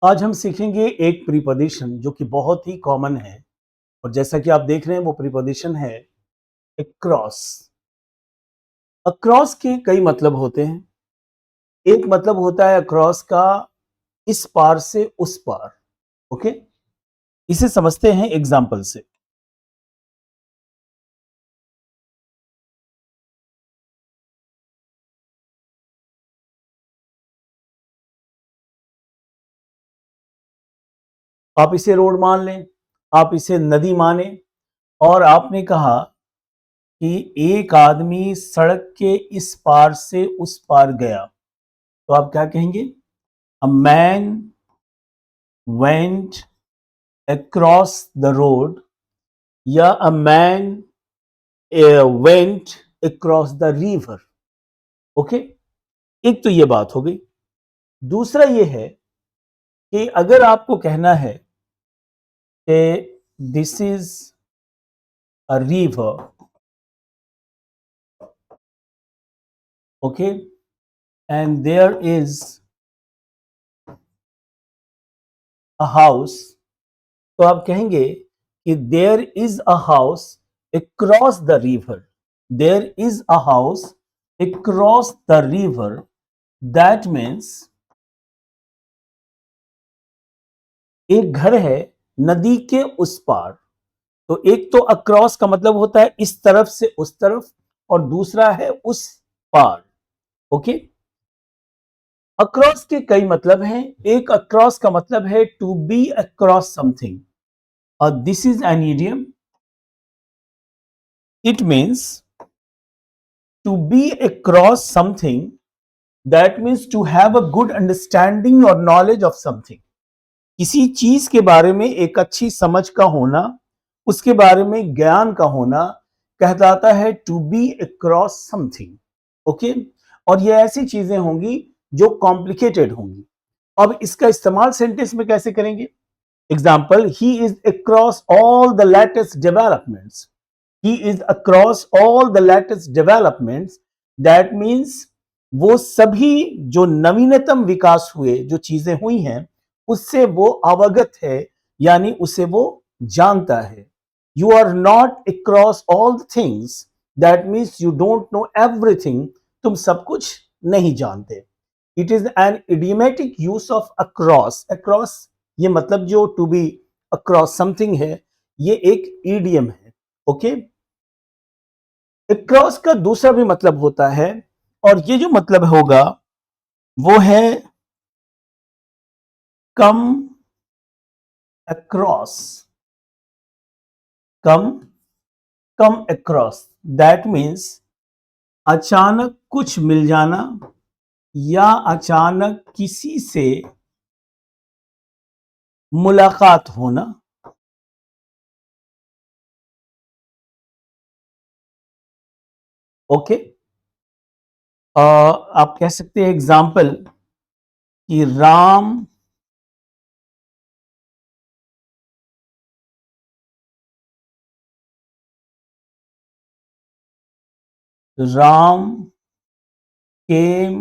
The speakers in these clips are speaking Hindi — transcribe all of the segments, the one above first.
आज हम सीखेंगे एक प्रीपोजिशन जो कि बहुत ही कॉमन है और जैसा कि आप देख रहे हैं वो प्रीपोजिशन है अक्रॉस। अक्रॉस के कई मतलब होते हैं। एक मतलब होता है अक्रॉस का इस पार से उस पार। ओके, इसे समझते हैं एग्जाम्पल से। आप इसे रोड मान लें, आप इसे नदी माने और आपने कहा कि एक आदमी सड़क के इस पार से उस पार गया, तो आप क्या कहेंगे? A man went across the road या a man went across the river। Okay, एक तो ये बात हो गई। दूसरा ये है कि अगर आपको कहना है कि this is a river, okay, and there is a house, तो आप कहेंगे कि there is a house across the river। There is a house across the river। That means एक घर है नदी के उस पार। तो एक तो अक्रॉस का मतलब होता है इस तरफ से उस तरफ और दूसरा है उस पार। ओके, अक्रॉस के कई मतलब हैं। एक अक्रॉस का मतलब है टू बी अक्रॉस समथिंग और this is an idiom. It means to be across something, that means to have a good understanding और नॉलेज ऑफ समथिंग। किसी चीज के बारे में एक अच्छी समझ का होना, उसके बारे में ज्ञान का होना कहलाता है to be across something. Okay, और ये ऐसी चीजें होंगी जो कॉम्प्लिकेटेड होंगी। अब इसका इस्तेमाल सेंटेंस में कैसे करेंगे? Example, he is across all the latest developments. He is across all the latest developments. That means वो सभी जो नवीनतम विकास हुए, जो चीजें हुई हैं, उससे वो अवगत है, यानी उसे वो जानता है। You are not across all the things, that means you don't know everything. तुम सब कुछ नहीं जानते। It is an idiomatic use of across. Across ये मतलब जो टू बी अक्रॉस समथिंग है, ये एक ईडियम है। ओके, अक्रॉस का दूसरा भी मतलब होता है और ये जो मतलब होगा वो है come across. Come come across, that means अचानक कुछ मिल जाना या अचानक किसी से मुलाकात होना। ओके, आप कह सकते हैं एग्जाम्पल कि Ram came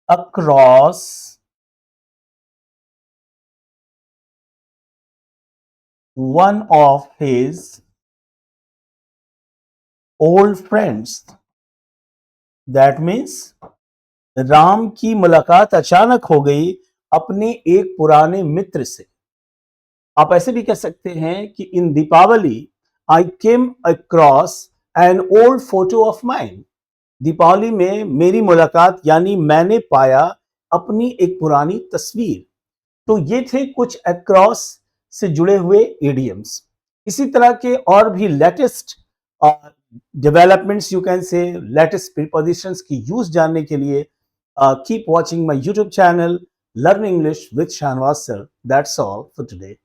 across one of his old friends। That means Ram की मुलाकात अचानक हो गई अपने एक पुराने मित्र से। आप ऐसे भी कह सकते हैं कि in Deepavali I came across an old photo of mine. Deepavali में मेरी मुलाकात यानी मैंने पाया अपनी एक पुरानी तस्वीर। तो ये थे कुछ अक्रॉस से जुड़े हुए इडियम्स। इसी तरह के और भी latest developments, you can say latest prepositions की यूज जानने के लिए keep watching my YouTube channel learn English with Shahnawaz sir. That's all for today.